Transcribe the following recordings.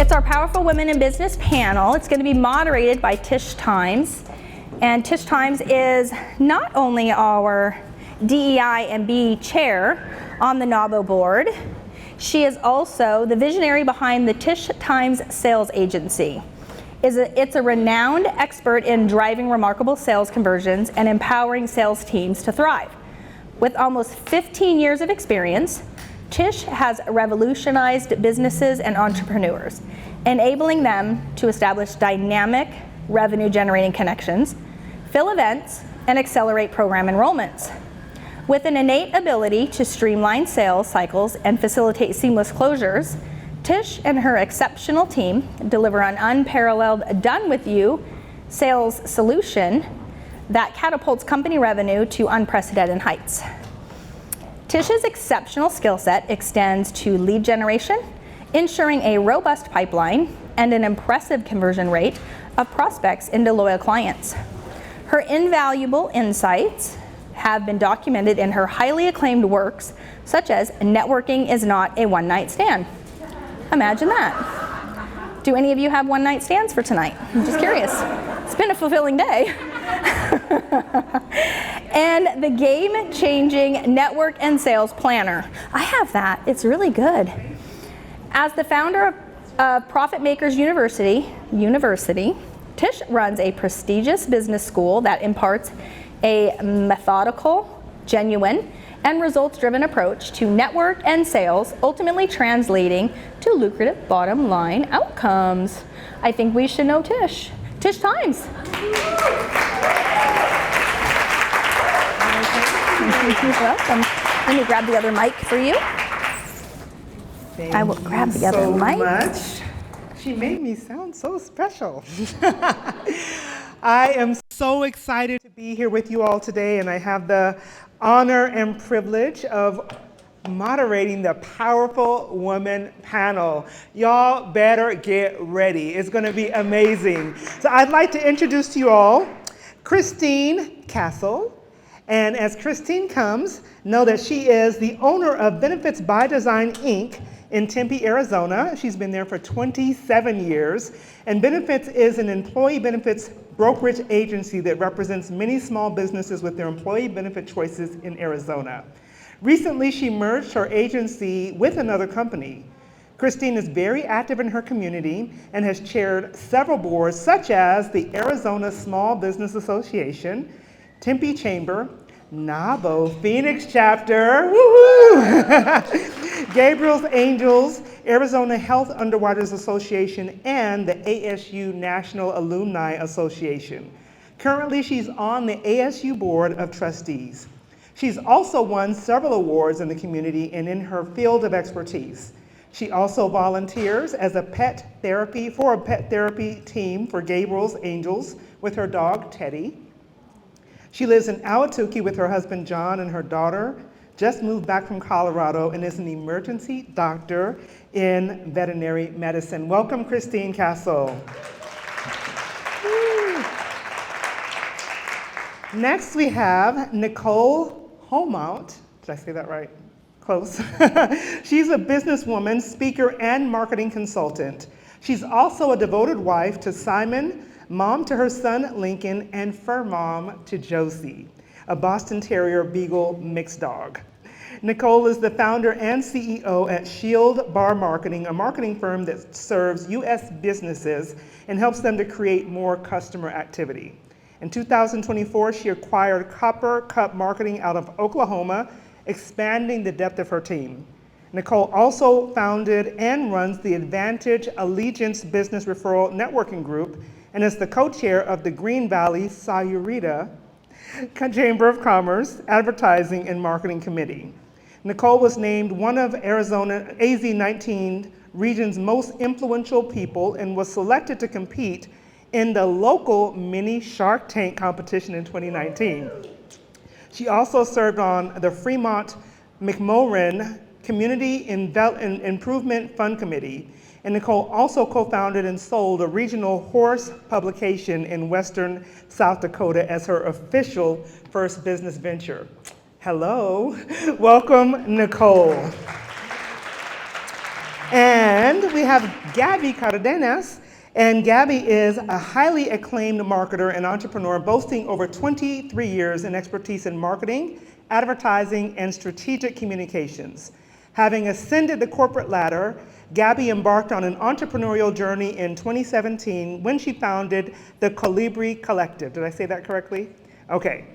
It's our Powerful Women in Business panel. It's going to be moderated by Tish Times. And Tish Times is not only our DEI and B chair on the NAWBO board, she is also the visionary behind the Tish Times Sales Agency. It's a renowned expert in driving remarkable sales conversions and empowering sales teams to thrive. With almost 15 years of experience, Tish has revolutionized businesses and entrepreneurs, enabling them to establish dynamic revenue-generating connections, fill events, and accelerate program enrollments. With an innate ability to streamline sales cycles and facilitate seamless closures, Tish and her exceptional team deliver an unparalleled done-with-you sales solution that catapults company revenue to unprecedented heights. Tish's exceptional skill set extends to lead generation, ensuring a robust pipeline and an impressive conversion rate of prospects into loyal clients. Her invaluable insights have been documented in her highly acclaimed works, such as Networking is Not a One-Night Stand. Imagine that. Do any of you have one-night stands for tonight? I'm just curious. It's been a fulfilling day. And the Game-Changing Network and Sales Planner. I have that. It's really good. As the founder of Profit Makers University, Tish runs a prestigious business school that imparts a methodical, genuine, and results-driven approach to network and sales, ultimately translating to lucrative bottom line outcomes. I think we should know Tish. Tish Times. You're welcome. Let me grab the other mic for you. I will grab the other mic. Much. She made me sound so special. I am so excited to be here with you all today, and I have the honor and privilege of moderating the Powerful Woman panel. Y'all better get ready. It's going to be amazing. So I'd like to introduce to you all Christine Castle. And as Christine comes, know that she is the owner of Benefits by Design, Inc. in Tempe, Arizona. She's been there for 27 years. And Benefits is an employee benefits brokerage agency that represents many small businesses with their employee benefit choices in Arizona. Recently, she merged her agency with another company. Christine is very active in her community and has chaired several boards, such as the Arizona Small Business Association, Tempe Chamber, NAWBO Phoenix chapter, Gabriel's Angels, Arizona Health Underwriters Association, and the ASU National Alumni Association. Currently, she's on the ASU Board of Trustees. She's also won several awards in the community and in her field of expertise. She also volunteers as a pet therapy team for Gabriel's Angels with her dog, Teddy. She lives in Ahwatukee with her husband, John, and her daughter. Just moved back from Colorado and is an emergency doctor in veterinary medicine. Welcome, Christine Castle. Next, we have Nicole Holmount. Did I say that right? Close. She's a businesswoman, speaker, and marketing consultant. She's also a devoted wife to Simon, mom to her son, Lincoln, and fur mom to Josie, a Boston Terrier Beagle mixed dog. Nicole is the founder and CEO at Shield Bar Marketing, a marketing firm that serves U.S. businesses and helps them to create more customer activity. In 2024, she acquired Copper Cup Marketing out of Oklahoma, expanding the depth of her team. Nicole also founded and runs the Advantage Allegiance Business Referral Networking Group and is the co-chair of the Green Valley Sayurita Chamber of Commerce Advertising and Marketing Committee. Nicole was named one of Arizona AZ-19 region's most influential people and was selected to compete in the local mini Shark Tank competition in 2019. She also served on the Fremont McMoran Community Improvement Fund Committee. And Nicole also co-founded and sold a regional horse publication in Western South Dakota as her official first business venture. Hello, welcome, Nicole. And we have Gabby Cardenas. And Gabby is a highly acclaimed marketer and entrepreneur boasting over 23 years in expertise in marketing, advertising, and strategic communications. Having ascended the corporate ladder, Gabby embarked on an entrepreneurial journey in 2017 when she founded the Colibri Collective. Did I say that correctly? Okay.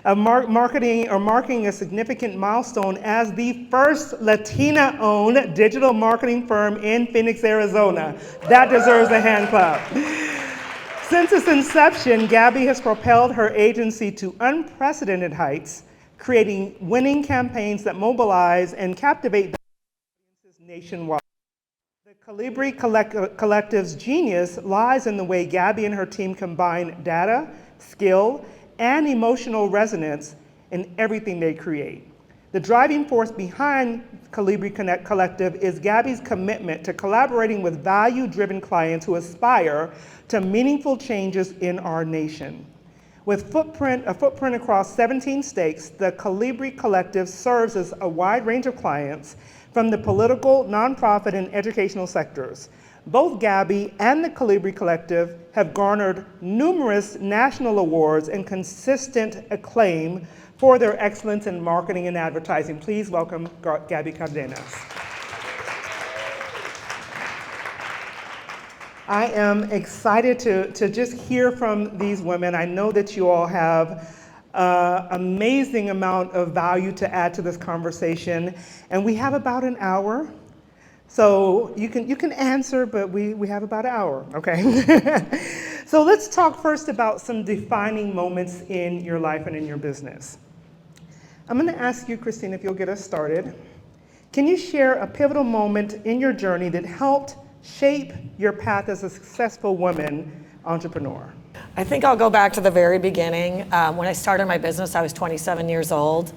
Marking a significant milestone as the first Latina-owned digital marketing firm in Phoenix, Arizona. That deserves a hand clap. Since its inception, Gabby has propelled her agency to unprecedented heights, creating winning campaigns that mobilize and captivate audiences nationwide. The Colibri Collective's genius lies in the way Gabby and her team combine data, skill, and emotional resonance in everything they create. The driving force behind Colibri Collective is Gabby's commitment to collaborating with value-driven clients who aspire to meaningful changes in our nation. With a footprint across 17 states, the Colibri Collective serves as a wide range of clients from the political, nonprofit, and educational sectors. Both Gabby and the Colibri Collective have garnered numerous national awards and consistent acclaim for their excellence in marketing and advertising. Please welcome Gabby Cardenas. I am excited to just hear from these women. I know that you all have amazing amount of value to add to this conversation, and we have about an hour. So you can answer, but we have about an hour, okay? So let's talk first about some defining moments in your life and in your business. I'm gonna ask you, Christine, if you'll get us started. Can you share a pivotal moment in your journey that helped shape your path as a successful woman entrepreneur? I think I'll go back to the very beginning. When I started my business, I was 27 years old,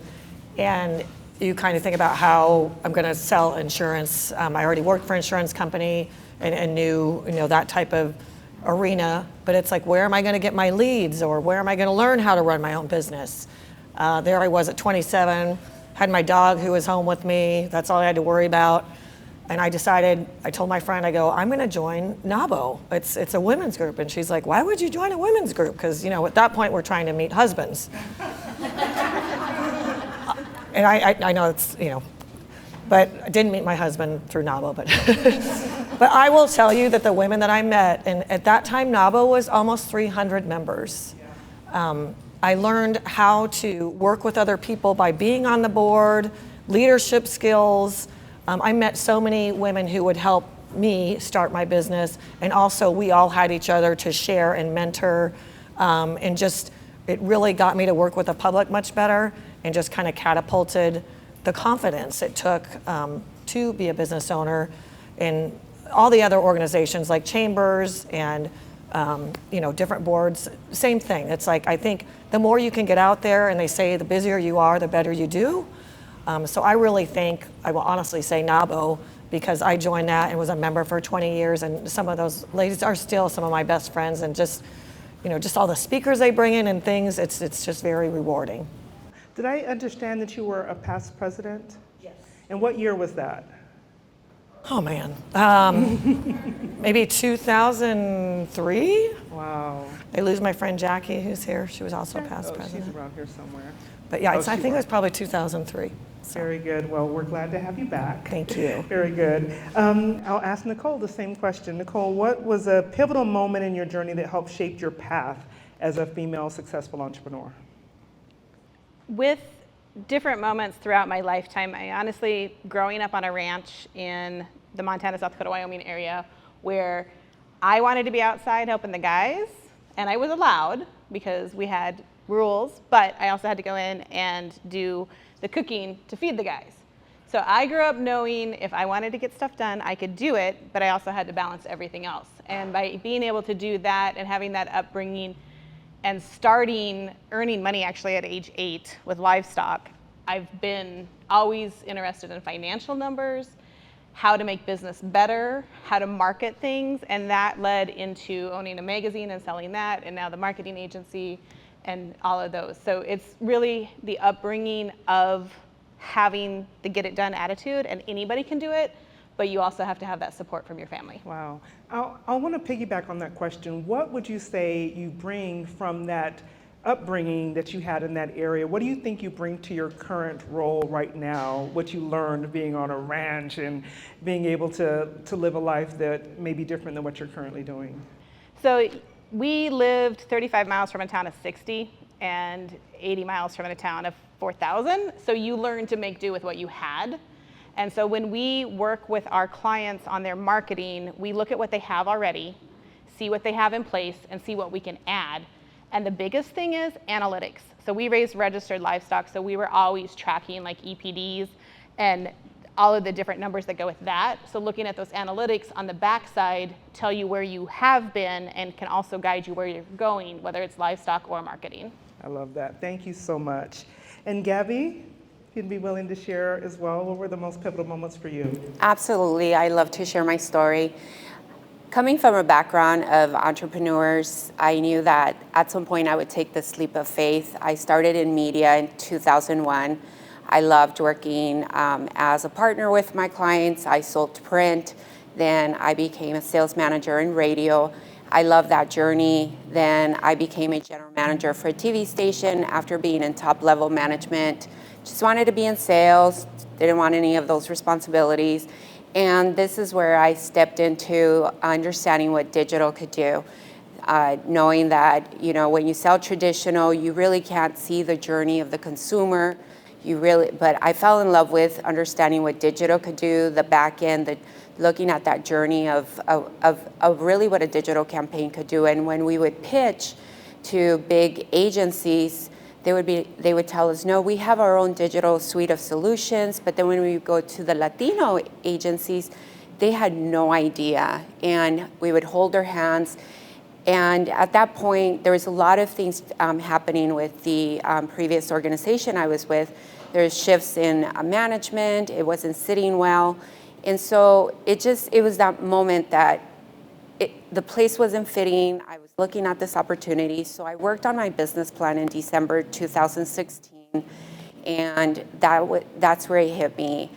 and you kind of think about how I'm going to sell insurance. I already worked for an insurance company and knew that type of arena, but it's like, where am I going to get my leads, or where am I going to learn how to run my own business? There I was at 27, had my dog who was home with me. That's all I had to worry about. And I told my friend, I'm going to join NAWBO. It's a women's group. And she's like, why would you join a women's group? Because, at that point, we're trying to meet husbands. And I know it's, but I didn't meet my husband through NAWBO. But I will tell you that the women that I met, and at that time, NAWBO was almost 300 members. I learned how to work with other people by being on the board, leadership skills. I met so many women who would help me start my business, and also we all had each other to share and mentor, and just it really got me to work with the public much better, and just kind of catapulted the confidence it took to be a business owner. And all the other organizations like chambers and different boards, same thing. It's like, I think the more you can get out there, and they say the busier you are, the better you do. So I really think, I will honestly say NAWBO, because I joined that and was a member for 20 years, and some of those ladies are still some of my best friends, and just all the speakers they bring in and things, it's just very rewarding. Did I understand that you were a past president? Yes. And what year was that? Oh man, maybe 2003? Wow. I lose my friend Jackie, who's here. She was also past president. She's around here somewhere. But yeah, I think it was probably 2003. So. Very good. Well, we're glad to have you back. Thank you. Very good. I'll ask Nicole the same question. Nicole, what was a pivotal moment in your journey that helped shape your path as a female successful entrepreneur? With different moments throughout my lifetime, I honestly, growing up on a ranch in the Montana, South Dakota, Wyoming area, where I wanted to be outside helping the guys, and I was allowed because we had rules, but I also had to go in and do the cooking to feed the guys. So I grew up knowing if I wanted to get stuff done, I could do it, but I also had to balance everything else. And by being able to do that and having that upbringing and earning money actually at age 8 with livestock, I've been always interested in financial numbers, how to make business better, how to market things, and that led into owning a magazine and selling that, and now the marketing agency and all of those. So it's really the upbringing of having the get it done attitude, and anybody can do it, but you also have to have that support from your family. Wow. I want to piggyback on that question. What would you say you bring from that upbringing that you had in that area? What do you think you bring to your current role right now? What you learned being on a ranch and being able to live a life that may be different than what you're currently doing? So we lived 35 miles from a town of 60 and 80 miles from a town of 4,000. So you learn to make do with what you had. And so when we work with our clients on their marketing, we look at what they have already, see what they have in place, and see what we can add. And the biggest thing is analytics. So we raised registered livestock, so we were always tracking like EPDs and all of the different numbers that go with that. So looking at those analytics on the backside tell you where you have been and can also guide you where you're going, whether it's livestock or marketing. I love that. Thank you so much. And Gabby, if you'd be willing to share as well, what were the most pivotal moments for you? Absolutely. I love to share my story. Coming from a background of entrepreneurs, I knew that at some point I would take this leap of faith. I started in media in 2001. I loved working as a partner with my clients. I sold print. Then I became a sales manager in radio. I loved that journey. Then I became a general manager for a TV station after being in top level management. Just wanted to be in sales, didn't want any of those responsibilities. And this is where I stepped into understanding what digital could do. Knowing that, when you sell traditional, you really can't see the journey of the consumer. But I fell in love with understanding what digital could do, the back end, looking at that journey of really what a digital campaign could do. And when we would pitch to big agencies, they would tell us, no, we have our own digital suite of solutions. But then when we go to the Latino agencies, they had no idea. And we would hold their hands. And at that point, there was a lot of things happening with the previous organization I was with. There's shifts in management. It wasn't sitting well. And so it was that moment that the place wasn't fitting. I was looking at this opportunity. So I worked on my business plan in December 2016. And that's where it hit me.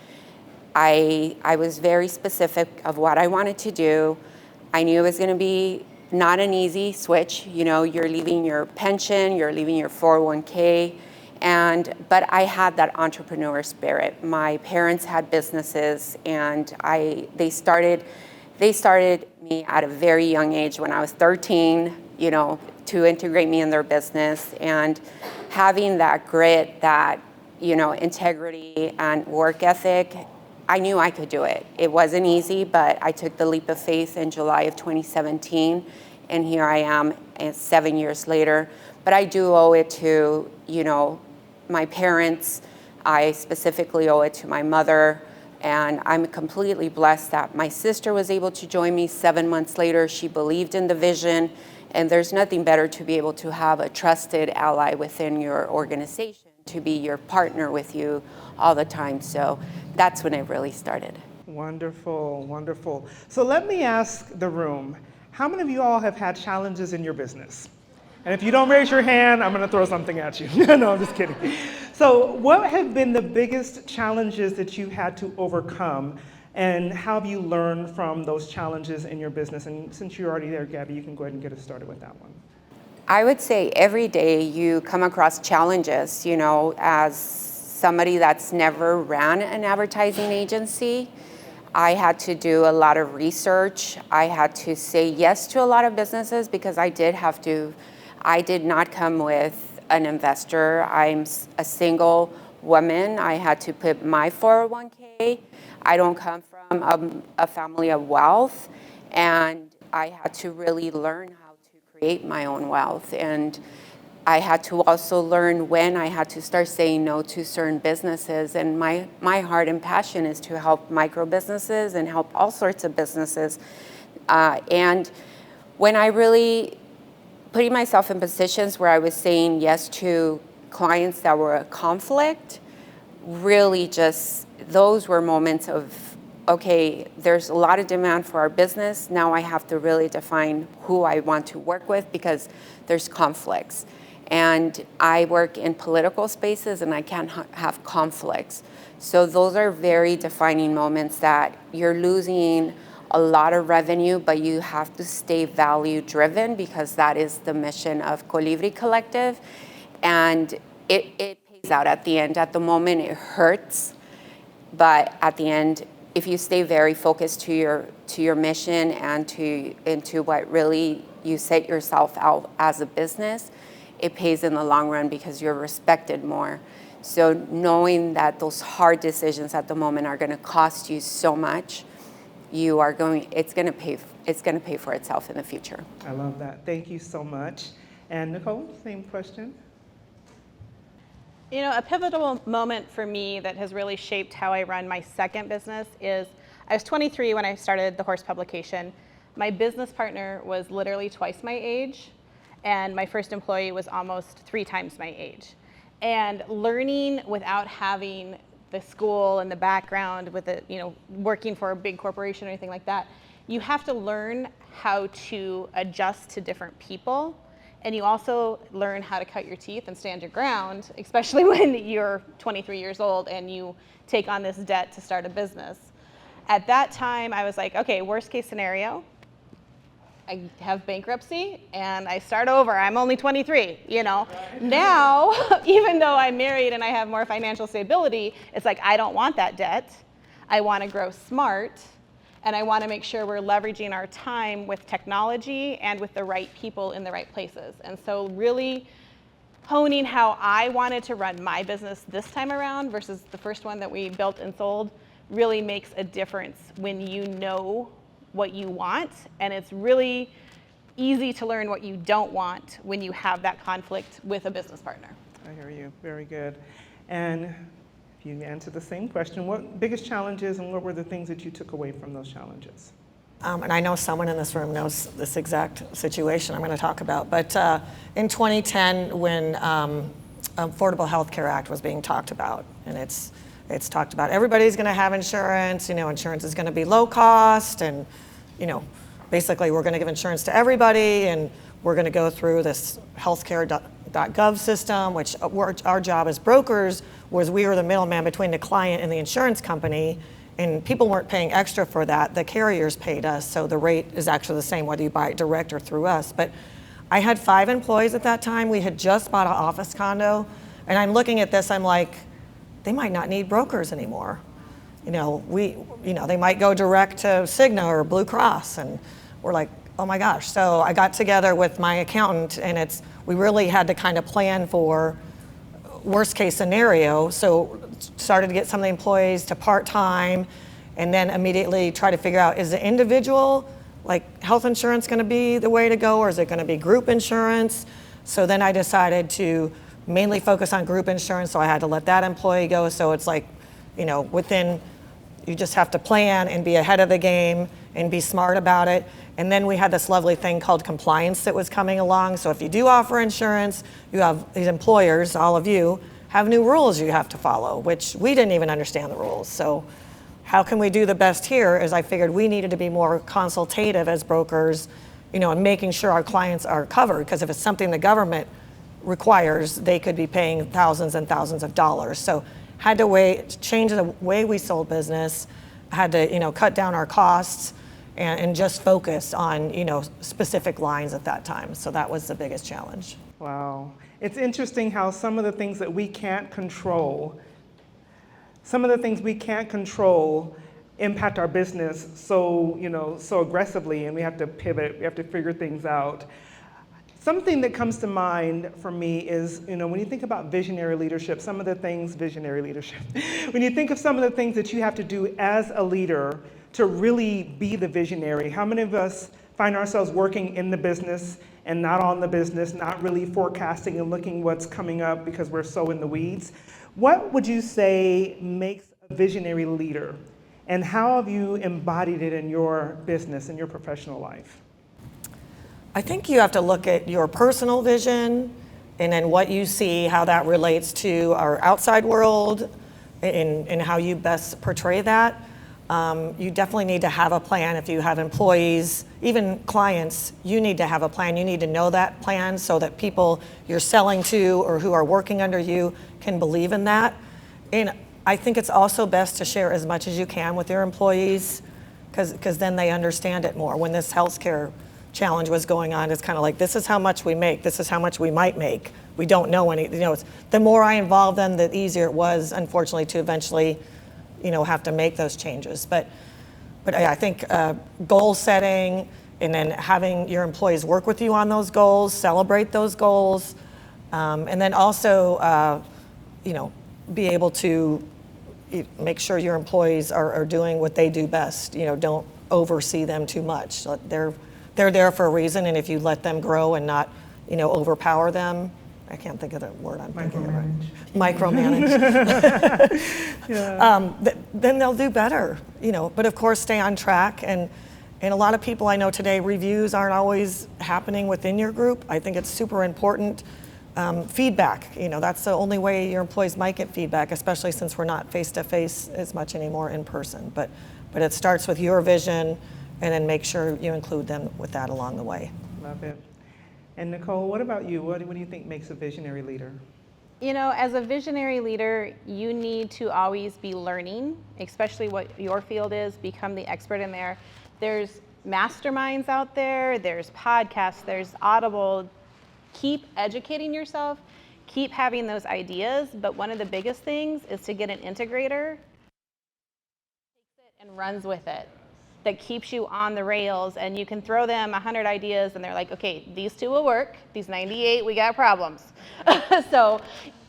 I was very specific of what I wanted to do. I knew it was going to be not an easy switch. You're leaving your pension, you're leaving your 401k. But I had that entrepreneur spirit. My parents had businesses, and they started me at a very young age when I was 13, to integrate me in their business. And having that grit, that, integrity and work ethic, I knew I could do it. It wasn't easy, but I took the leap of faith in July of 2017, and here I am 7 years later. But I do owe it to, my parents. I specifically owe it to my mother, and I'm completely blessed that my sister was able to join me 7 months later. She believed in the vision, and there's nothing better to be able to have a trusted ally within your organization, to be your partner with you all the time. So that's when it really started. Wonderful, wonderful. So let me ask the room, how many of you all have had challenges in your business? And if you don't raise your hand, I'm going to throw something at you. No, I'm just kidding. So what have been the biggest challenges that you had to overcome, and how have you learned from those challenges in your business? And since you're already there, Gabby, you can go ahead and get us started with that one. I would say every day you come across challenges, as somebody that's never ran an advertising agency. I had to do a lot of research. I had to say yes to a lot of businesses because I did not come with an investor. I'm a single woman. I had to put my 401k. I don't come from a family of wealth, and I had to really learn how to create my own wealth. And I had to also learn when I had to start saying no to certain businesses. And my heart and passion is to help micro businesses and help all sorts of businesses. And when I really putting myself in positions where I was saying yes to clients that were a conflict, really just, those were moments of, okay, there's a lot of demand for our business. Now I have to really define who I want to work with because there's conflicts. And I work in political spaces and I can't have conflicts. So those are very defining moments that you're losing a lot of revenue, but you have to stay value driven because that is the mission of Colibri Collective. And it pays out at the end. At the moment, it hurts, but at the end, if you stay very focused to your mission and into what really you set yourself out as a business, it pays in the long run because you're respected more. So knowing that those hard decisions at the moment are going to cost you so much, it's going to pay for itself in the future. I love that. Thank you so much. And Nicole, same question. You know, a pivotal moment for me that has really shaped how I run my second business is I was 23 when I started the horse publication. My business partner was literally twice my age, and my first employee was almost 3 times my age. And learning without having the school and the background with it, working for a big corporation or anything like that, you have to learn how to adjust to different people. And you also learn how to cut your teeth and stand your ground, especially when you're 23 years old and you take on this debt to start a business. At that time, I was like, okay, worst case scenario, I have bankruptcy and I start over. I'm only 23, Now, even though I'm married and I have more financial stability, it's like, I don't want that debt. I want to grow smart. And I want to make sure we're leveraging our time with technology and with the right people in the right places. And so really honing how I wanted to run my business this time around versus the first one that we built and sold really makes a difference when you know what you want. And it's really easy to learn what you don't want when you have that conflict with a business partner. I hear you. Very good. And if you answer the same question, what biggest challenges and what were the things that you took away from those challenges? And I know someone in this room knows this exact situation I'm going to talk about. But in 2010, when Affordable Health Care Act was being talked about, and it's talked about everybody's going to have insurance, insurance is going to be low cost, and, basically we're going to give insurance to everybody, and we're going to go through this healthcare.gov system, which our job as brokers was we were the middleman between the client and the insurance company, and people weren't paying extra for that. The carriers paid us, so the rate is actually the same whether you buy it direct or through us. But I had 5 employees at that time. We had just bought an office condo, and I'm looking at this, I'm like, they might not need brokers anymore. They might go direct to Cigna or Blue Cross, and we're like, oh my gosh. So I got together with my accountant, and we really had to kind of plan for worst case scenario. So started to get some of the employees to part-time, and then immediately try to figure out, is the individual health insurance going to be the way to go, or is it going to be group insurance? So then I decided to mainly focus on group insurance, so I had to let that employee go. So it's you just have to plan and be ahead of the game and be smart about it. And then we had this lovely thing called compliance that was coming along. So if you do offer insurance, you have these employers, all of you, have new rules you have to follow, which we didn't even understand the rules. So how can we do the best here is I figured we needed to be more consultative as brokers, and making sure our clients are covered, because if it's something the government requires, they could be paying thousands and thousands of dollars. So had to change the way we sold business, had to cut down our costs, and just focus on specific lines at that time. So that was the biggest challenge. Wow. It's interesting how some of the things that we can't control, impact our business so aggressively, and we have to pivot, we have to figure things out. Something that comes to mind for me is, when you think about visionary leadership, when you think of some of the things that you have to do as a leader to really be the visionary, how many of us find ourselves working in the business and not on the business, not really forecasting and looking what's coming up because we're so in the weeds? What would you say makes a visionary leader, and how have you embodied it in your business, in your professional life? I think you have to look at your personal vision and then what you see, how that relates to our outside world, and how you best portray that. You definitely need to have a plan. If you have employees, even clients, you need to have a plan. You need to know that plan so that people you're selling to or who are working under you can believe in that. And I think it's also best to share as much as you can with your employees, because then they understand it more. When this healthcare challenge was going on, it's kind of like, this is how much we make, this is how much we might make. We don't know any, the more I involved them, the easier it was, unfortunately, to eventually, have to make those changes. But I think goal setting, and then having your employees work with you on those goals, celebrate those goals, and then also, be able to make sure your employees are doing what they do best. Don't oversee them too much. They're there for a reason, and if you let them grow and not, overpower them, I can't think of the word I'm thinking of. Micromanage. Then they'll do better, But of course, stay on track. And a lot of people I know today, reviews aren't always happening within your group. I think it's super important. Feedback, that's the only way your employees might get feedback, especially since we're not face-to-face as much anymore in person. But it starts with your vision, and then make sure you include them with that along the way. Love it. And Nicole, what about you? What do you think makes a visionary leader? As a visionary leader, you need to always be learning, especially what your field is, become the expert in there. There's masterminds out there, there's podcasts, there's Audible. Keep educating yourself, keep having those ideas, but one of the biggest things is to get an integrator and runs with it, that keeps you on the rails, and you can throw them 100 ideas and they're like, okay, these 2 will work, these 98, we got problems. So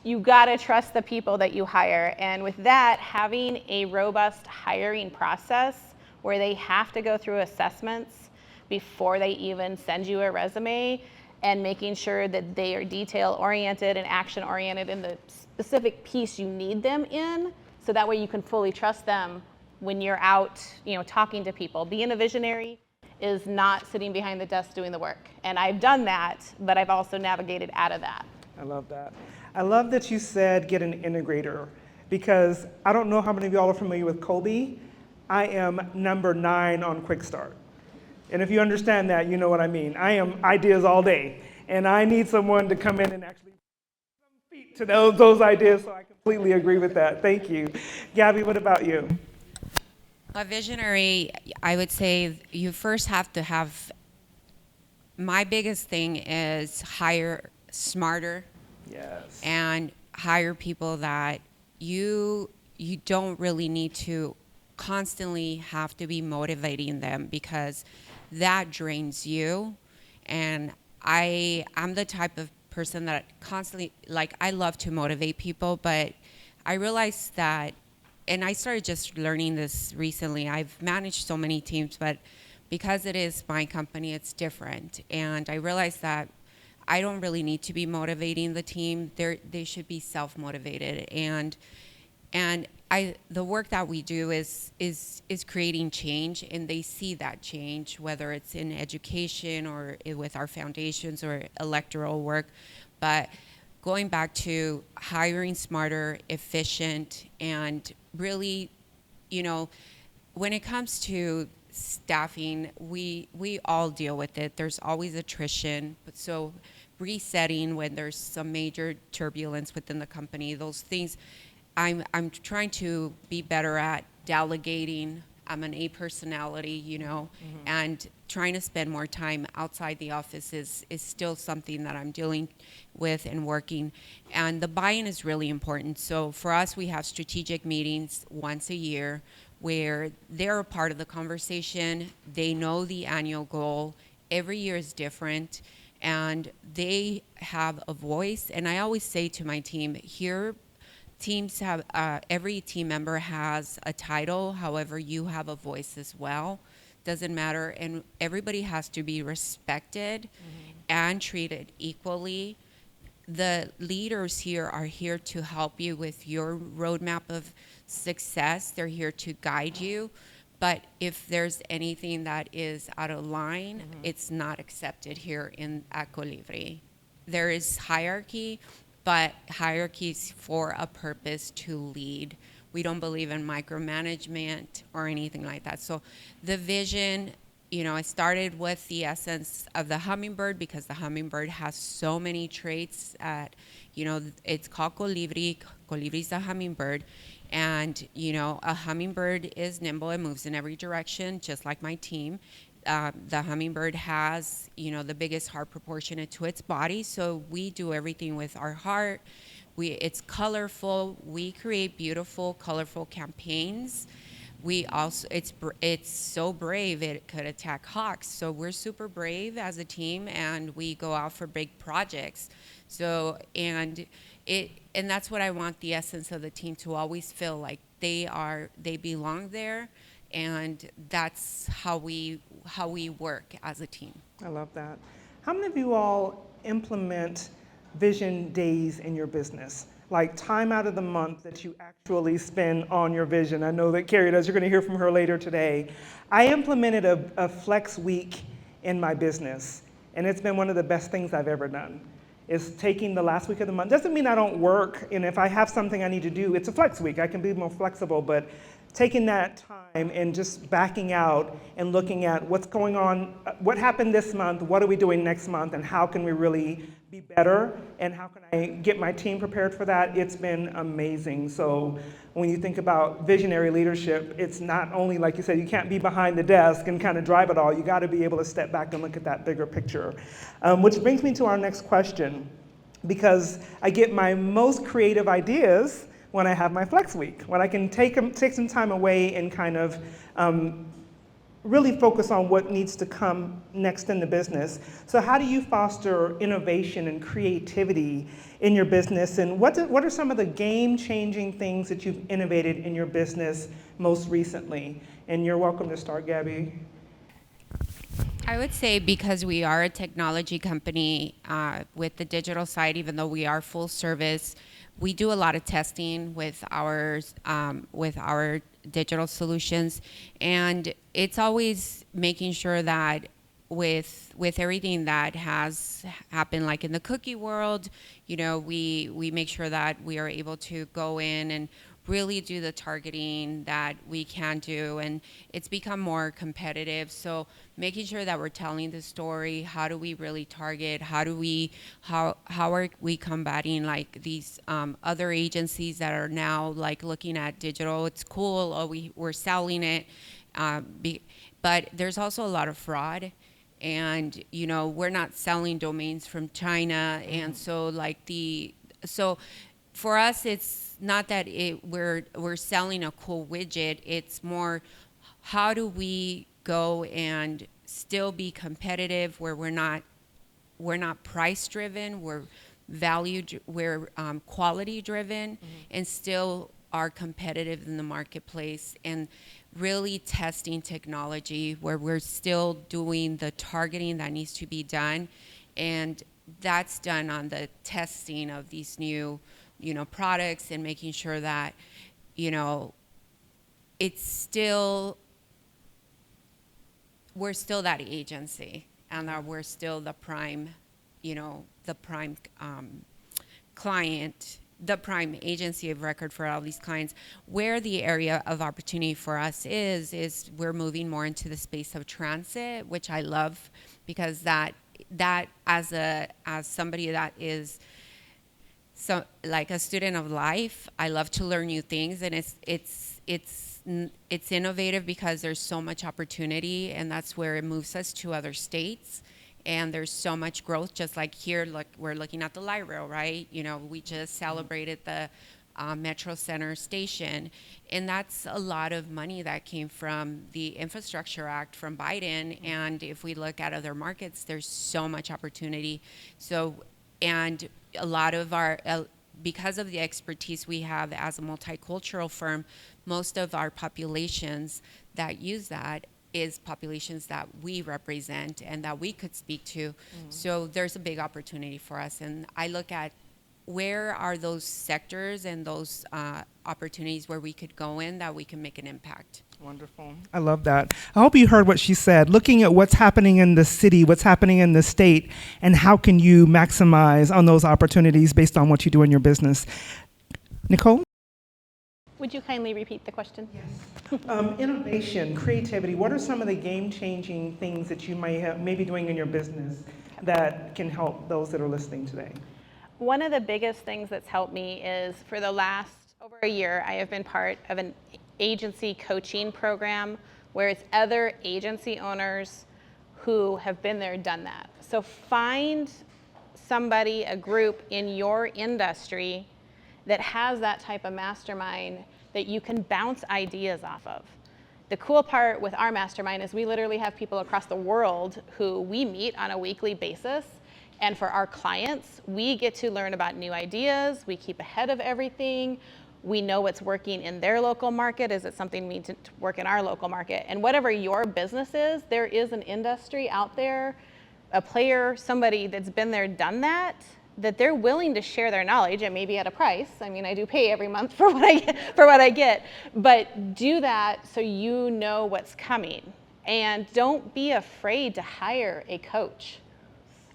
you gotta trust the people that you hire, and with that, having a robust hiring process where they have to go through assessments before they even send you a resume, and making sure that they are detail-oriented and action-oriented in the specific piece you need them in, so that way you can fully trust them when you're out, talking to people. Being a visionary is not sitting behind the desk doing the work. And I've done that, but I've also navigated out of that. I love that. I love that you said get an integrator, because I don't know how many of y'all are familiar with Kobe. I am number 9 on Quick Start. And if you understand that, you know what I mean. I am ideas all day, and I need someone to come in and actually put some feet to those ideas, so I completely agree with that. Thank you. Gabby, what about you? A visionary, I would say you first have to have, my biggest thing is hire smarter. Yes. And hire people that you don't really need to constantly have to be motivating them, because that drains you. And I'm the type of person that constantly, I love to motivate people, but I realized that, and I started just learning this recently. I've managed so many teams, but because it is my company, it's different. And I realized that I don't really need to be motivating the team. They should be self-motivated. And the work that we do is creating change, and they see that change, whether it's in education or with our foundations or electoral work. But going back to hiring smarter, efficient, and really, when it comes to staffing, we all deal with it. There's always attrition. So resetting when there's some major turbulence within the company, those things, I'm trying to be better at delegating. I'm an A personality, and trying to spend more time outside the office is still something that I'm dealing with and working. And the buy-in is really important. So for us, we have strategic meetings once a year where they're a part of the conversation. They know the annual goal. Every year is different, and they have a voice. And I always say to my team, here, teams have, every team member has a title, however, you have a voice as well. Doesn't matter, and everybody has to be respected and treated equally. The leaders here are here to help you with your roadmap of success. They're here to guide you, but if there's anything that is out of line, it's not accepted here at Colibri. There is hierarchy, but hierarchies for a purpose to lead. We don't believe in micromanagement or anything like that. So the vision, I started with the essence of the hummingbird, because the hummingbird has so many traits. It's called Colibri. Colibri is a hummingbird. And, you know, a hummingbird is nimble and moves in every direction, just like my team. The hummingbird has, you know, the biggest heart proportionate to its body. So we do everything with our heart. It's colorful. We create beautiful, colorful campaigns. We also, it's so brave, it could attack hawks. So we're super brave as a team, and we go out for big projects. So, and that's what I want the essence of the team to always feel like they belong there, and that's how we work as a team. I love that. How many of you all implement vision days in your business? Like time out of the month that you actually spend on your vision. I know that Carrie does. You're going to hear from her later today. I implemented a flex week in my business, and it's been one of the best things I've ever done. Is taking the last week of the month. Doesn't mean I don't work, and if I have something I need to do, it's a flex week. I can be more flexible, but taking that time and just backing out and looking at what's going on, what happened this month, what are we doing next month, and how can we really be better, and how can I get my team prepared for that? It's been amazing. So when you think about visionary leadership, it's not only, like you said, you can't be behind the desk and kind of drive it all. You got to be able to step back and look at that bigger picture. Which brings me to our next question, because I get my most creative ideas when I have my flex week, when I can take some time away and kind of really focus on what needs to come next in the business. So how do you foster innovation and creativity in your business? And what are some of the game-changing things that you've innovated in your business most recently? And you're welcome to start, Gabby. I would say because we are a technology company with the digital side, even though we are full service, we do a lot of testing with our digital solutions, and it's always making sure that with everything that has happened, like in the cookie world, you know, we make sure that we are able to go in and really do the targeting that we can do, and it's become more competitive. So making sure that we're telling the story, how do we really target, how are we combating like these other agencies that are now like looking at digital, it's cool, or we're selling it, but there's also a lot of fraud. And you know, we're not selling domains from China, and so for us, it's not that we're selling a cool widget. It's more, how do we go and still be competitive, where we're not price driven, we're quality driven, and still are competitive in the marketplace, and really testing technology where we're still doing the targeting that needs to be done, and that's done on the testing of these new, you know, products, and making sure that, you know, we're still that agency, and that we're still the prime, you know, the prime client, the prime agency of record for all these clients. Where the area of opportunity for us is we're moving more into the space of transit, which I love, because that as somebody that is so like a student of life, I love to learn new things, and it's innovative because there's so much opportunity, and that's where it moves us to other states. And there's so much growth, just like here, look, we're looking at the light rail, right? You know, we just celebrated the Metro Center station, and that's a lot of money that came from the Infrastructure Act from Biden. And if we look at other markets, there's so much opportunity. So, and a lot of our, because of the expertise we have as a multicultural firm, most of our populations that use that is populations that we represent and that we could speak to. So there's a big opportunity for us. And I look at where are those sectors and those opportunities where we could go in that we can make an impact. Wonderful. I love that. I hope you heard what she said. Looking at what's happening in the city, what's happening in the state, and how can you maximize on those opportunities based on what you do in your business. Nicole? Would you kindly repeat the question? Yes. Innovation, creativity, what are some of the game-changing things that you may be doing in your business that can help those that are listening today? One of the biggest things that's helped me is for the last over a year, I have been part of an agency coaching program where it's other agency owners who have been there, done that. So find somebody, a group in your industry that has that type of mastermind that you can bounce ideas off of. The cool part with our mastermind is we literally have people across the world who we meet on a weekly basis. And for our clients, we get to learn about new ideas. We keep ahead of everything. We know what's working in their local market. Is it something we need to work in our local market? And whatever your business is, there is an industry out there, a player, somebody that's been there, done that, that they're willing to share their knowledge, and maybe at a price. I mean, I do pay every month for what I get, but do that so you know what's coming. And don't be afraid to hire a coach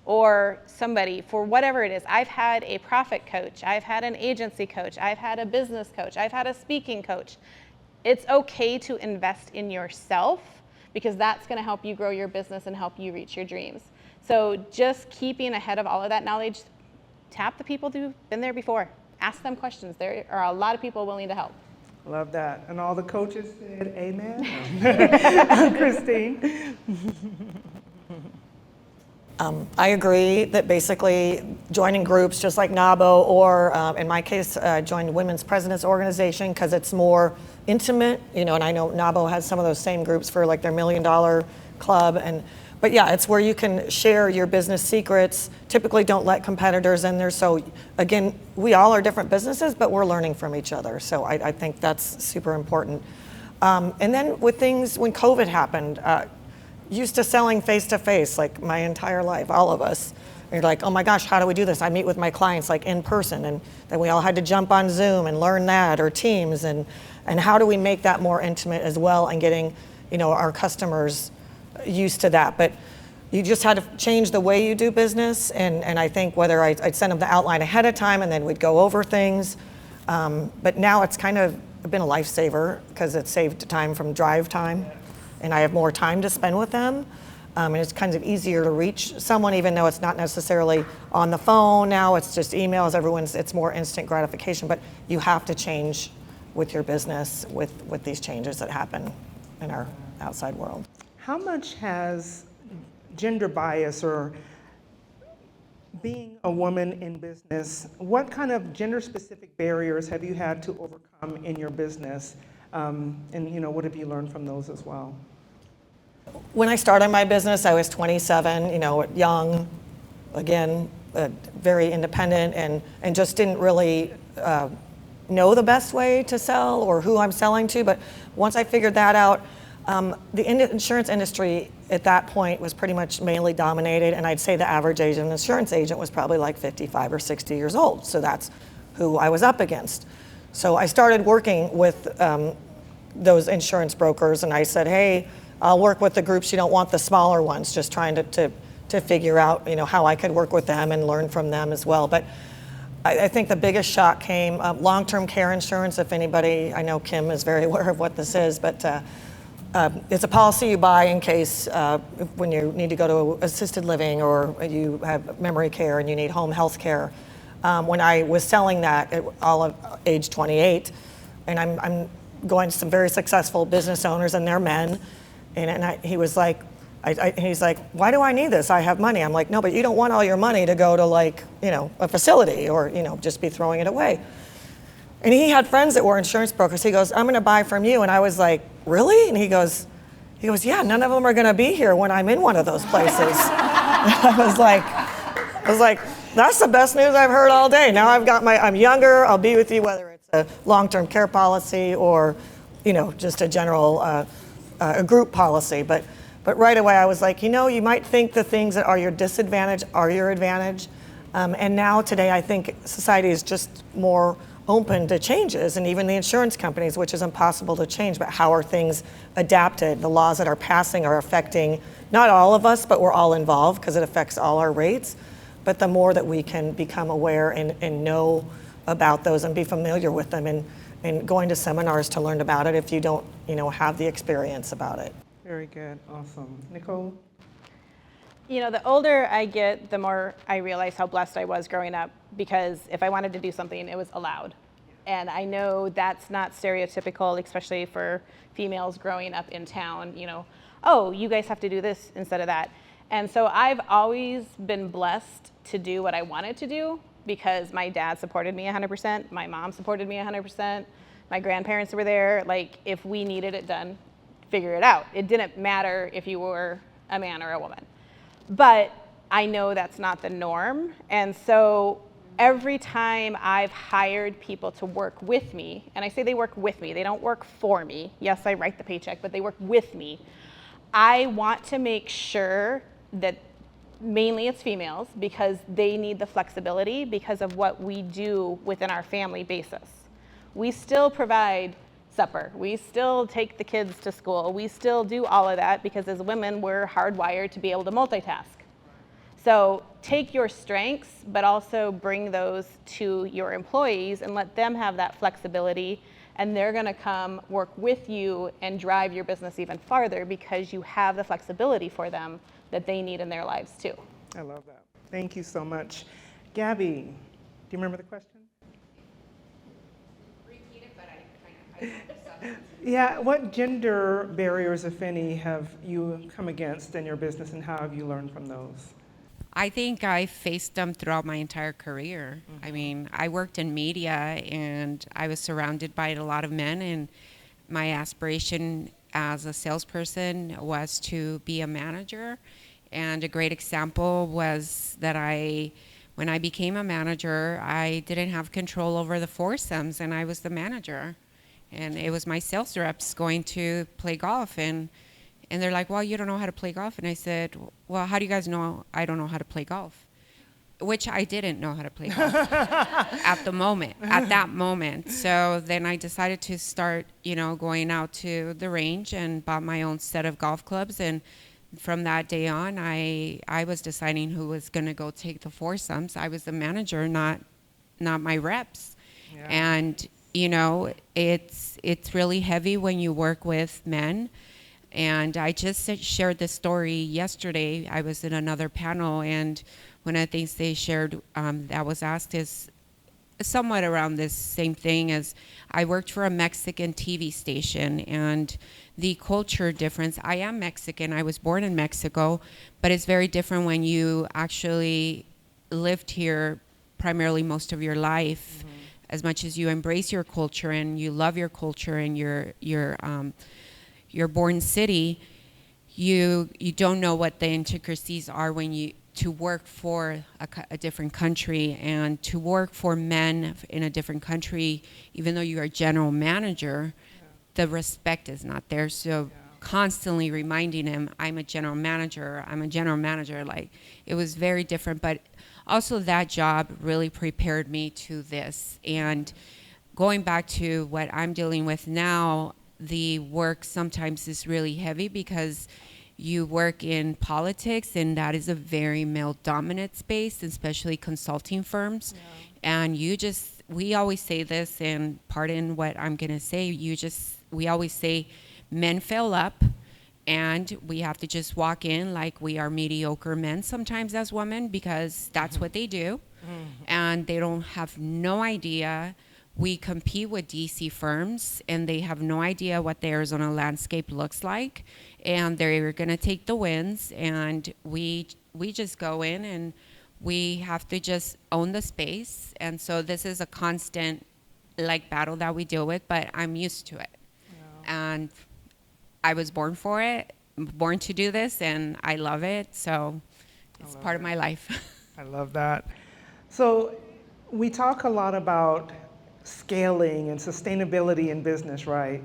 or somebody for whatever it is. I've had a profit coach, I've had an agency coach, I've had a business coach, I've had a speaking coach. It's okay to invest in yourself because that's gonna help you grow your business and help you reach your dreams. So just keeping ahead of all of that knowledge, tap the people who've been there before. Ask them questions. There are a lot of people willing to help. Love that. And all the coaches said amen. Christine. I agree that basically joining groups just like NAWBO or in my case, joined Women's Presidents Organization because it's more intimate, and I know NAWBO has some of those same groups for like their $1 Million Club. But yeah, it's where you can share your business secrets. Typically don't let competitors in there. So again, we all are different businesses, but we're learning from each other. So I think that's super important. And then with things, when COVID happened, used to selling face-to-face like my entire life, all of us. And you're like, oh my gosh, how do we do this? I meet with my clients like in person, and then we all had to jump on Zoom and learn that, or Teams, and how do we make that more intimate as well, and getting our customers used to that. But you just had to change the way you do business, and I think whether I'd send them the outline ahead of time and then we'd go over things, but now it's kind of been a lifesaver because it saved time from drive time. And I have more time to spend with them. And it's kind of easier to reach someone, even though it's not necessarily on the phone now, it's just emails, it's more instant gratification, but you have to change with your business with these changes that happen in our outside world. How much has gender bias or being a woman in business, what kind of gender-specific barriers have you had to overcome in your business? And what have you learned from those as well? When I started my business, I was 27, young, again, very independent, and just didn't really know the best way to sell or who I'm selling to. But once I figured that out, the insurance industry at that point was pretty much male dominated, and I'd say the average age of an insurance agent was probably like 55 or 60 years old. So that's who I was up against. So I started working with those insurance brokers, and I said, hey, I'll work with the groups, you don't want the smaller ones, just trying to figure out how I could work with them and learn from them as well. But I think the biggest shock came long-term care insurance. If anybody, I know Kim is very aware of what this is, but it's a policy you buy in case when you need to go to assisted living or you have memory care and you need home health care. When I was selling that at all of age 28, and I'm going to some very successful business owners and they're men, and he was like, he's like, why do I need this? I have money. I'm like, no, but you don't want all your money to go to like, a facility or, just be throwing it away. And he had friends that were insurance brokers. He goes, I'm going to buy from you. And I was like, really? And he goes, yeah, none of them are going to be here when I'm in one of those places. I was like, that's the best news I've heard all day. Now I'm younger, I'll be with you, whether it's a long-term care policy or, just a general a group policy. But right away I was like, you might think the things that are your disadvantage are your advantage. And now today I think society is just more open to changes, and even the insurance companies, which is impossible to change, but how are things adapted? The laws that are passing are affecting not all of us, but we're all involved because it affects all our rates. But the more that we can become aware and know about those and be familiar with them and going to seminars to learn about it if you don't have the experience about it. Very good, awesome. Nicole? The older I get, the more I realize how blessed I was growing up, because if I wanted to do something, it was allowed. And I know that's not stereotypical, especially for females growing up in town, you know, oh, you guys have to do this instead of that. And so I've always been blessed to do what I wanted to do because my dad supported me 100%, my mom supported me 100%, my grandparents were there. Like, if we needed it done, figure it out. It didn't matter if you were a man or a woman. But I know that's not the norm. And so every time I've hired people to work with me, and I say they work with me, they don't work for me. Yes, I write the paycheck, but they work with me. I want to make sure that mainly it's females because they need the flexibility because of what we do within our family basis. We still provide supper. We still take the kids to school. We still do all of that because as women, we're hardwired to be able to multitask. So take your strengths, but also bring those to your employees and let them have that flexibility, and they're gonna come work with you and drive your business even farther because you have the flexibility for them that they need in their lives too. I love that. Thank you so much. Gabby, do you remember the question? Repeat it, but I Yeah, what gender barriers, if any, have you come against in your business, and how have you learned from those? I think I faced them throughout my entire career. I mean, I worked in media and I was surrounded by a lot of men, and my aspiration as a salesperson was to be a manager. And a great example was that when I became a manager, I didn't have control over the foursomes, and I was the manager. And it was my sales reps going to play golf, and they're like, well, you don't know how to play golf. And I said, well, how do you guys know I don't know how to play golf? Which I didn't know how to play golf at that moment. So then I decided to start, going out to the range and bought my own set of golf clubs. And from that day on, I was deciding who was going to go take the foursomes. I was the manager, not my reps. Yeah. And, it's really heavy when you work with men. And I just shared this story yesterday. I was in another panel, and one of the things they shared that was asked is somewhat around this same thing as I worked for a Mexican TV station, and the culture difference. I am Mexican. I was born in Mexico, but it's very different when you actually lived here primarily most of your life. Mm-hmm. As much as you embrace your culture and you love your culture and your born city, you don't know what the intricacies are when you to work for a different country, and to work for men in a different country, even though you are a general manager, the respect is not there. So constantly reminding him, I'm a general manager, like it was very different. But also that job really prepared me to this. And going back to what I'm dealing with now, the work sometimes is really heavy because you work in politics, and that is a very male-dominant space, especially consulting firms. Yeah. And we always say this, and pardon what I'm gonna say, we always say men fail up, and we have to just walk in like we are mediocre men sometimes as women, because that's what they do. And they don't have no idea. We compete with DC firms, and they have no idea what the Arizona landscape looks like, and they're going to take the wins, and we just go in and we have to just own the space. And so this is a constant battle that we deal with, but I'm used to it. Yeah. And I was born for it, born to do this, and I love it, so it's part of my life. I love that. So we talk a lot about scaling and sustainability in business, right?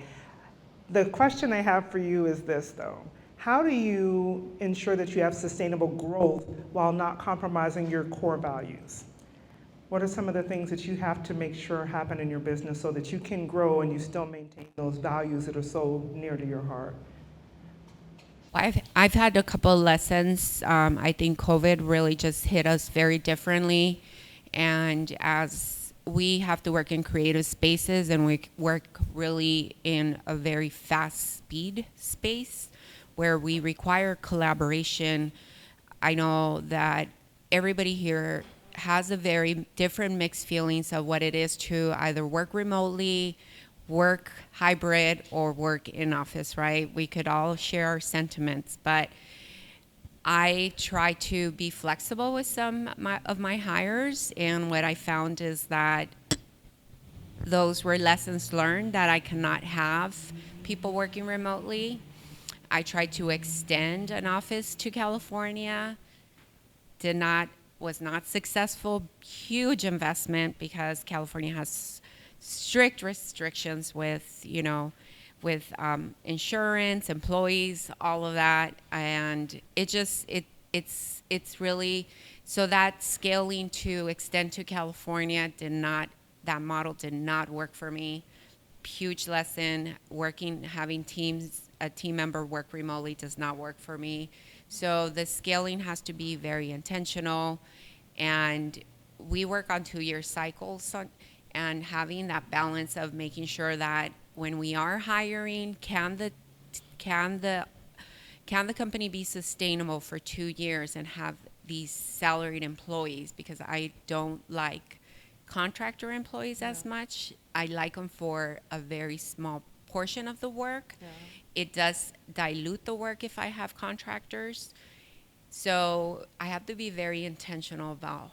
The question I have for you is this, though. How do you ensure that you have sustainable growth while not compromising your core values? What are some of the things that you have to make sure happen in your business so that you can grow and you still maintain those values that are so near to your heart? I've had a couple of lessons. I think COVID really just hit us very differently. And as we have to work in creative spaces, and we work really in a very fast speed space where we require collaboration. I know that everybody here has a very different mixed feelings of what it is to either work remotely, work hybrid, or work in office, right? We could all share our sentiments, but I try to be flexible with some of my hires, and what I found is that those were lessons learned, that I cannot have people working remotely. I tried to extend an office to California, was not successful. Huge investment, because California has strict restrictions with, with insurance, employees, all of that, and it's really, so that scaling to extend to California that model did not work for me. Huge lesson. Having a team member work remotely does not work for me. So the scaling has to be very intentional, and we work on 2-year cycles, and having that balance of making sure that when we are hiring, can the company be sustainable for 2 years and have these salaried employees? Because I don't like contractor employees as much. I like them for a very small portion of the work. Yeah. It does dilute the work if I have contractors. So I have to be very intentional about,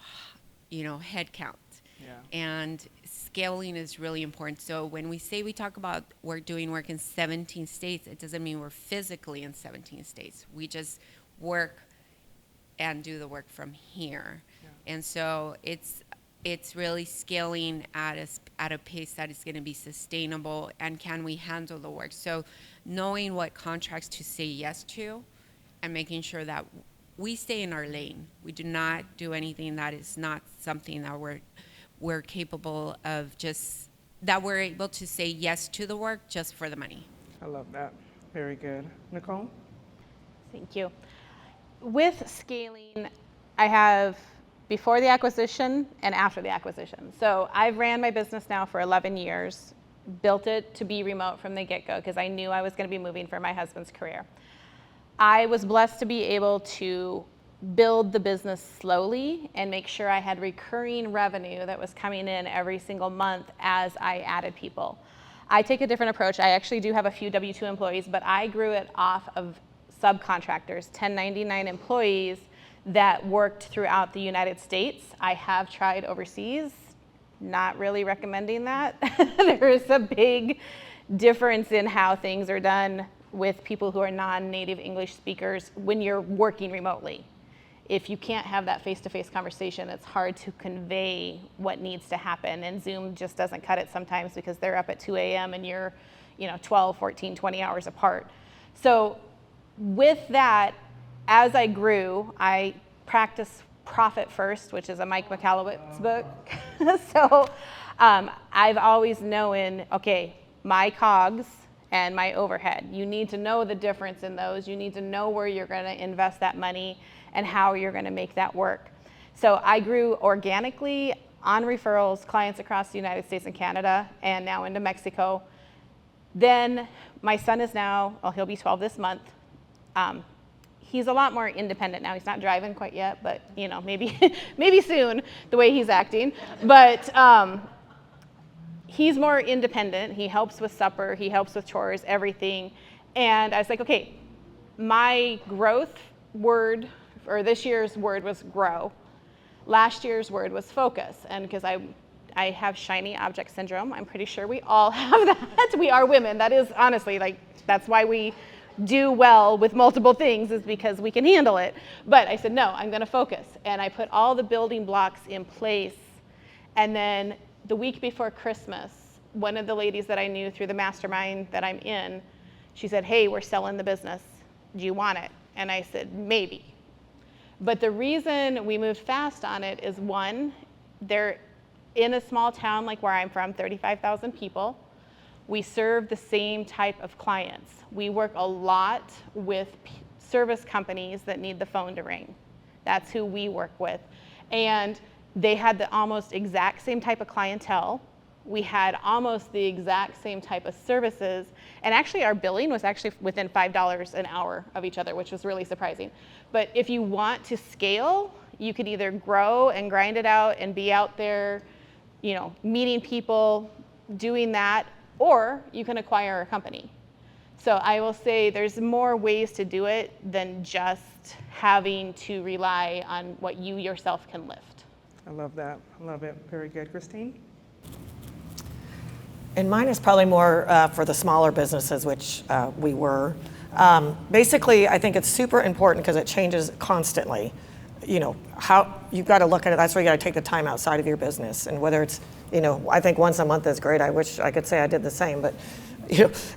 head count. Yeah. And scaling is really important. So when we talk about we're doing work in 17 states, it doesn't mean we're physically in 17 states. We just work and do the work from here. Yeah. And so it's really scaling at a pace that is going to be sustainable, and can we handle the work? So knowing what contracts to say yes to, and making sure that we stay in our lane. We do not do anything that is not something that we're capable of, just that we're able to say yes to the work just for the money. I love that. Very good. Nicole? Thank you. With scaling, I have before the acquisition and after the acquisition. So I've ran my business now for 11 years, built it to be remote from the get-go because I knew I was going to be moving for my husband's career. I was blessed to be able to build the business slowly and make sure I had recurring revenue that was coming in every single month as I added people. I take a different approach. I actually do have a few W-2 employees, but I grew it off of subcontractors, 1099 employees that worked throughout the United States. I have tried overseas, not really recommending that. There is a big difference in how things are done with people who are non-native English speakers when you're working remotely. If you can't have that face-to-face conversation, it's hard to convey what needs to happen, and Zoom just doesn't cut it sometimes because they're up at 2 a.m. and you're 12, 14, 20 hours apart. So with that, as I grew, I practiced Profit First, which is a Mike McAllowitz book. So I've always known, okay, my COGS and my overhead. You need to know the difference in those. You need to know where you're going to invest that money and how you're going to make that work. So I grew organically on referrals, clients across the United States and Canada, and now into Mexico. Then my son is now, well, he'll be 12 this month. He's a lot more independent now. He's not driving quite yet, but maybe soon, the way he's acting. But he's more independent. He helps with supper, he helps with chores, everything. And I was like, okay, my growth word, or this year's word was grow. Last year's word was focus. And because I have shiny object syndrome, I'm pretty sure we all have that. We are women. That is honestly, that's why we do well with multiple things, is because we can handle it. But I said, no, I'm going to focus. And I put all the building blocks in place. And then the week before Christmas, one of the ladies that I knew through the mastermind that I'm in, she said, hey, we're selling the business. Do you want it? And I said, maybe. But the reason we moved fast on it is, one, they're in a small town like where I'm from, 35,000 people. We serve the same type of clients. We work a lot with service companies that need the phone to ring. That's who we work with. And they had the almost exact same type of clientele. We had almost the exact same type of services. And actually our billing was actually within $5 an hour of each other, which was really surprising. But if you want to scale, You could either grow and grind it out and be out there, meeting people, doing that, or you can acquire a company. So I will say there's more ways to do it than just having to rely on what you yourself can lift. I love that. I love it. Very good. Christine? And mine is probably more for the smaller businesses, which we were. Basically, I think it's super important because it changes constantly. How you've got to look at it. That's why you got to take the time outside of your business. And whether it's, I think once a month is great. I wish I could say I did the same, but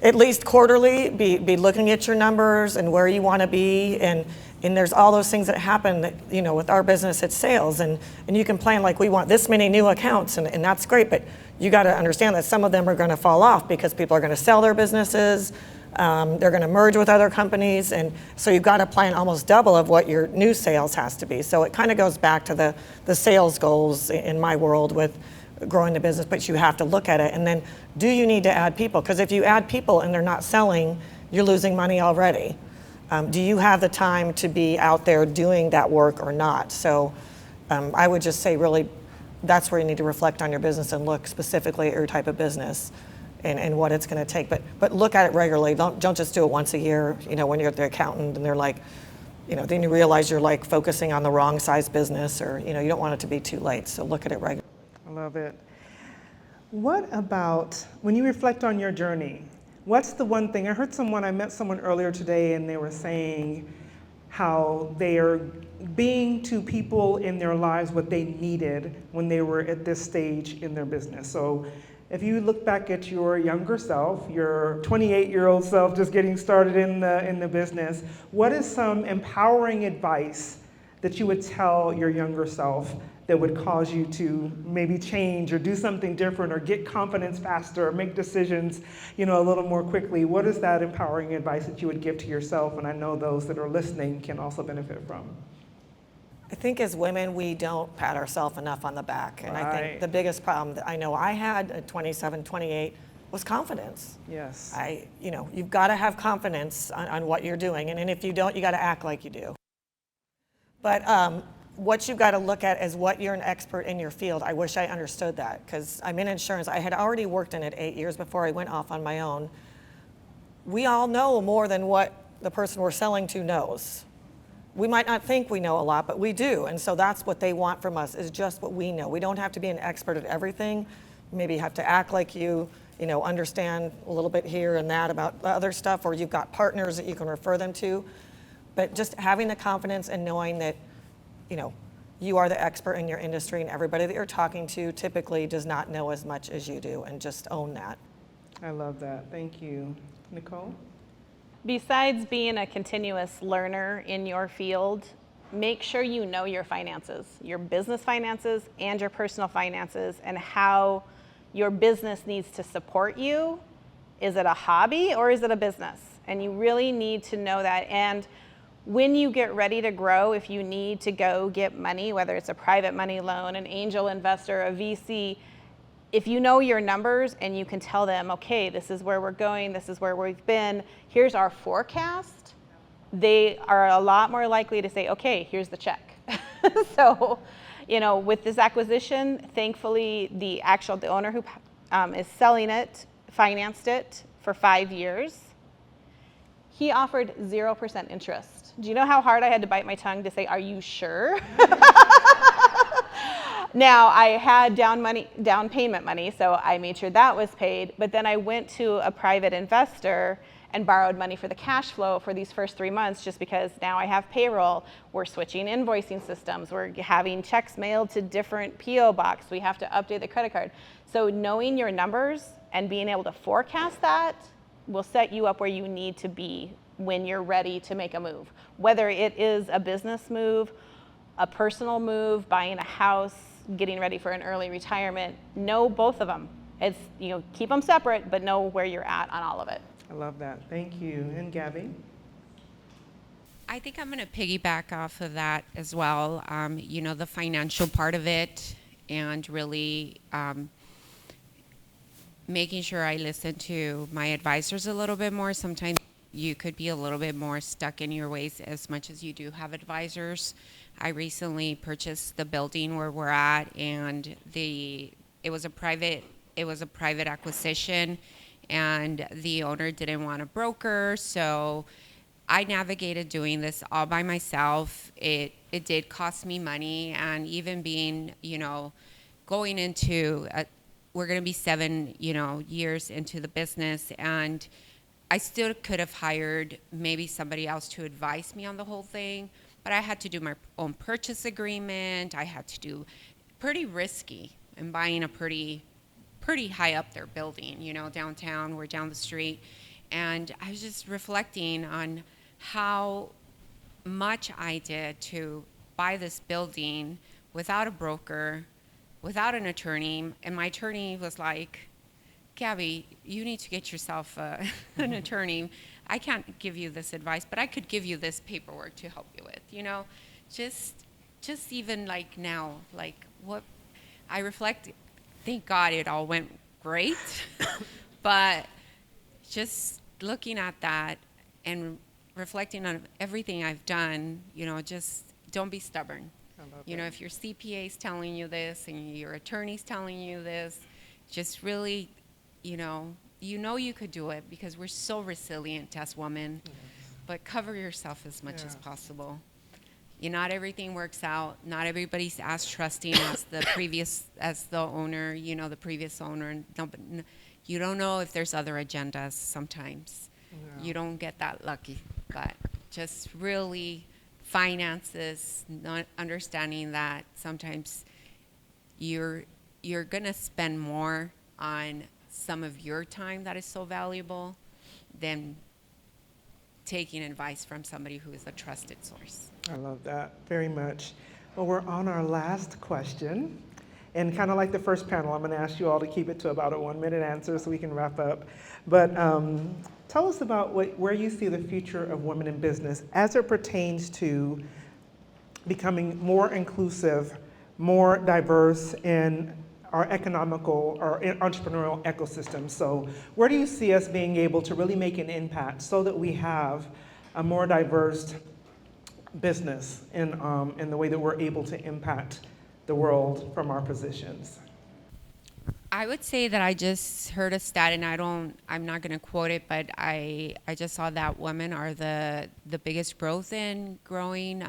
at least quarterly, be looking at your numbers and where you want to be. And there's all those things that happen that, with our business, it's sales. And you can plan like we want this many new accounts, and that's great. But you got to understand that some of them are going to fall off because people are going to sell their businesses. They're going to merge with other companies. And so you've got to plan almost double of what your new sales has to be. So it kind of goes back to the sales goals in my world with growing the business, but you have to look at it. And then do you need to add people? Because if you add people and they're not selling, you're losing money already. Do you have the time to be out there doing that work or not? So I would just say really that's where you need to reflect on your business and look specifically at your type of business and what it's going to take. But look at it regularly. Don't just do it once a year, when you're at the accountant and they're like, then you realize you're like focusing on the wrong size business, or, you don't want it to be too late. So look at it regularly. I love it. What about when you reflect on your journey? What's the one thing? I met someone earlier today and they were saying how they are being to people in their lives what they needed when they were at this stage in their business. So if you look back at your younger self, your 28-year-old self just getting started in the business, what is some empowering advice that you would tell your younger self that would cause you to maybe change or do something different or get confidence faster or make decisions, a little more quickly? What is that empowering advice that you would give to yourself? And I know those that are listening can also benefit from. I think as women, we don't pat ourselves enough on the back. And I think the biggest problem that I know I had at 27, 28 was confidence. Yes. You've got to have confidence on what you're doing. And if you don't, you got to act like you do. But what you've got to look at is what you're an expert in your field. I wish I understood that because I'm in insurance. I had already worked in it 8 years before I went off on my own. We all know more than what the person we're selling to knows. We might not think we know a lot, but we do. And so that's what they want from us, is just what we know. We don't have to be an expert at everything. Maybe you have to act like you understand a little bit here and that about other stuff, or you've got partners that you can refer them to. But just having the confidence and knowing that, you are the expert in your industry and everybody that you're talking to typically does not know as much as you do, and just own that. I love that. Thank you. Nicole? Besides being a continuous learner in your field, make sure you know your finances, your business finances and your personal finances, and how your business needs to support you. Is it a hobby or is it a business? And you really need to know that. And when you get ready to grow, if you need to go get money, whether it's a private money loan, an angel investor, a VC, if you know your numbers and you can tell them, okay, this is where we're going, this is where we've been, here's our forecast, they are a lot more likely to say, okay, here's the check. So, with this acquisition, thankfully, the owner who is selling it financed it for 5 years. He offered 0% interest. Do you know how hard I had to bite my tongue to say, are you sure? Now, I had down payment money, so I made sure that was paid. But then I went to a private investor and borrowed money for the cash flow for these first 3 months, just because now I have payroll. We're switching invoicing systems. We're having checks mailed to different PO box. We have to update the credit card. So knowing your numbers and being able to forecast that will set you up where you need to be when you're ready to make a move. Whether it is a business move, a personal move, buying a house, getting ready for an early retirement, know both of them. It's, keep them separate, but know where you're at on all of it. I love that. Thank you. And Gabby? I think I'm going to piggyback off of that as well. The financial part of it, and really making sure I listen to my advisors a little bit more. Sometimes you could be a little bit more stuck in your ways as much as you do have advisors. I recently purchased the building where we're at, and it was a private acquisition, and the owner didn't want a broker, so I navigated doing this all by myself. It did cost me money, and even being, going into we're going to be 7, years into the business, and I still could have hired maybe somebody else to advise me on the whole thing, but I had to do my own purchase agreement. I had to do pretty risky and buying a pretty high up there building, downtown. We're down the street. And I was just reflecting on how much I did to buy this building without a broker, without an attorney. And my attorney was like, Gabby, you need to get yourself an attorney. I can't give you this advice, but I could give you this paperwork to help you with, just even like now, like what I reflect, thank God it all went great, but just looking at that and reflecting on everything I've done, just don't be stubborn. If your CPA is telling you this and your attorney's telling you this, just really, you could do it, because we're so resilient as women. Yes. But cover yourself as much as possible. Not everything works out. Not everybody's as trusting as the owner, the previous owner. No, but you don't know if there's other agendas sometimes. Yeah. You don't get that lucky. But just really finances, not understanding that sometimes you're going to spend more on some of your time that is so valuable than taking advice from somebody who is a trusted source. I love that very much. Well, we're on our last question. And kind of like the first panel, I'm going to ask you all to keep it to about a 1-minute answer so we can wrap up. But tell us about where you see the future of women in business as it pertains to becoming more inclusive, more diverse in our economical or entrepreneurial ecosystem. So where do you see us being able to really make an impact so that we have a more diverse business in the way that we're able to impact the world from our positions? I would say that I just heard a stat, and I'm not going to quote it, but I just saw that women are the biggest growth in growing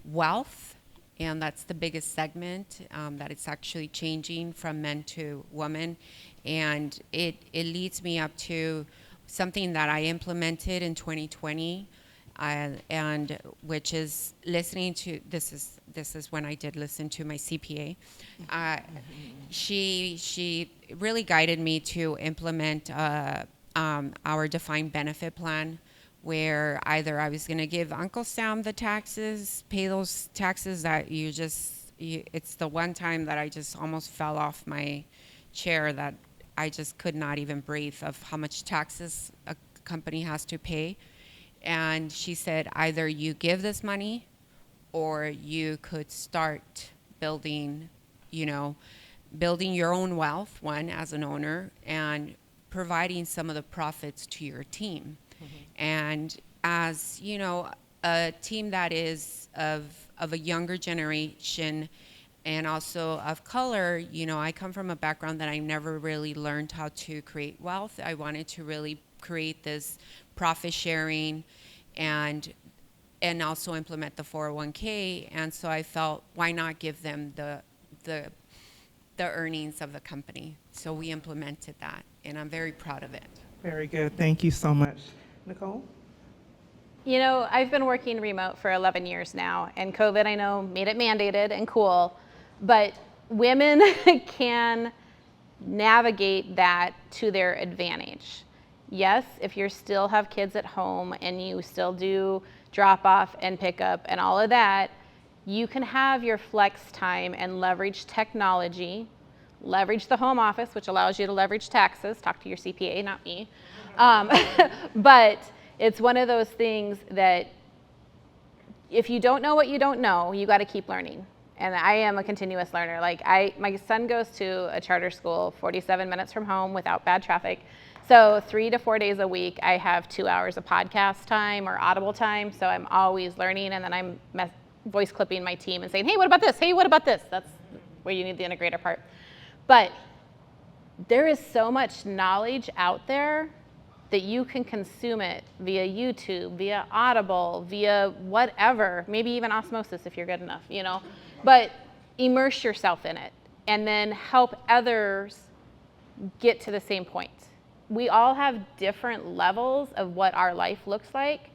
wealth, and that's the biggest segment, that it's actually changing from men to women. And it leads me up to something that I implemented in 2020, and which is listening to, this is when I did listen to my CPA. She really guided me to implement our defined benefit plan, where either I was going to give Uncle Sam the taxes, pay those taxes that it's the one time that I just almost fell off my chair, that I just could not even breathe, of how much taxes a company has to pay. And she said, either you give this money, or you could start building your own wealth, one, as an owner, and providing some of the profits to your team. Mm-hmm. And as a team that is of a younger generation and also of color, I come from a background that I never really learned how to create wealth. I wanted to really create this profit sharing and also implement the 401k. And so I felt, why not give them the earnings of the company? So we implemented that, and I'm very proud of it. Very good. Thank you so much. Nicole? I've been working remote for 11 years now, and COVID, I know, made it mandated and cool, but women can navigate that to their advantage. Yes, if you still have kids at home and you still do drop off and pick up and all of that, you can have your flex time and leverage technology, leverage the home office, which allows you to leverage taxes. Talk to your CPA, not me. But it's one of those things that if you don't know what you don't know, you got to keep learning. And I am a continuous learner. My son goes to a charter school 47 minutes from home without bad traffic. So 3 to 4 days a week, I have 2 hours of podcast time or Audible time. So I'm always learning, and then I'm voice clipping my team and saying, hey, what about this? Hey, what about this? That's where you need the integrator part. But there is so much knowledge out there that you can consume it via YouTube, via Audible, via whatever, maybe even osmosis if you're good enough, you know. But immerse yourself in it and then help others get to the same point. We all have different levels of what our life looks like,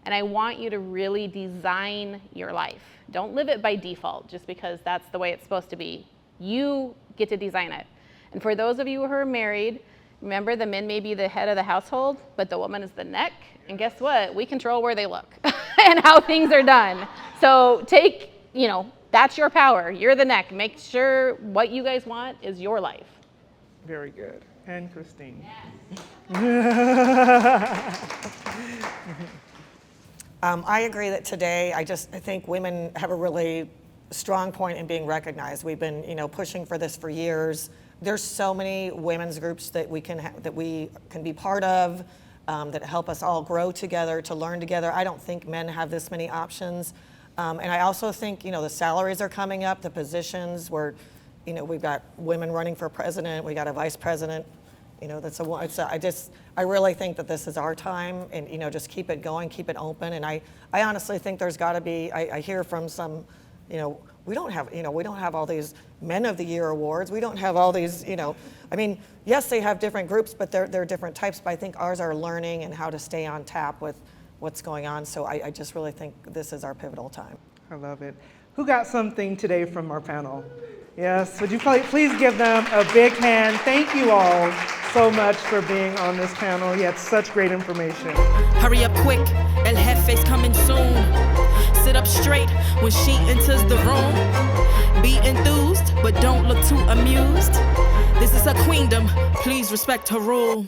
and I want you to really design your life. Don't live it by default just because that's the way it's supposed to be. You get to design it. And for those of you who are married, remember, the men may be the head of the household, but the woman is the neck. And guess what? We control where they look and how things are done. So take, you know, that's your power. You're the neck. Make sure what you guys want is your life. Very good. And Christine. I agree that today, I think women have a really strong point in being recognized. We've been, you know, pushing for this for years. There's so many women's groups that we can be part of, that help us all grow together, to learn together. I don't think men have this many options. And I also think, you know, the salaries are coming up, the positions where, you know, we've got women running for president, we got a vice president, you know, I really think that this is our time, and, you know, just keep it going, keep it open. And I honestly think there's gotta be, I hear from some, you know, we don't have all these Men of the Year awards. We don't have all these, you know, I mean, yes, they have different groups, but they're different types, but I think ours are learning and how to stay on tap with what's going on. So I just really think this is our pivotal time. I love it. Who got something today from our panel? Yes, would you please give them a big hand. Thank you all so much for being on this panel. You had such great information. Hurry up quick, El Jefe's coming soon. Sit up straight when she enters the room. Be enthused, but don't look too amused. This is her queendom, please respect her rule.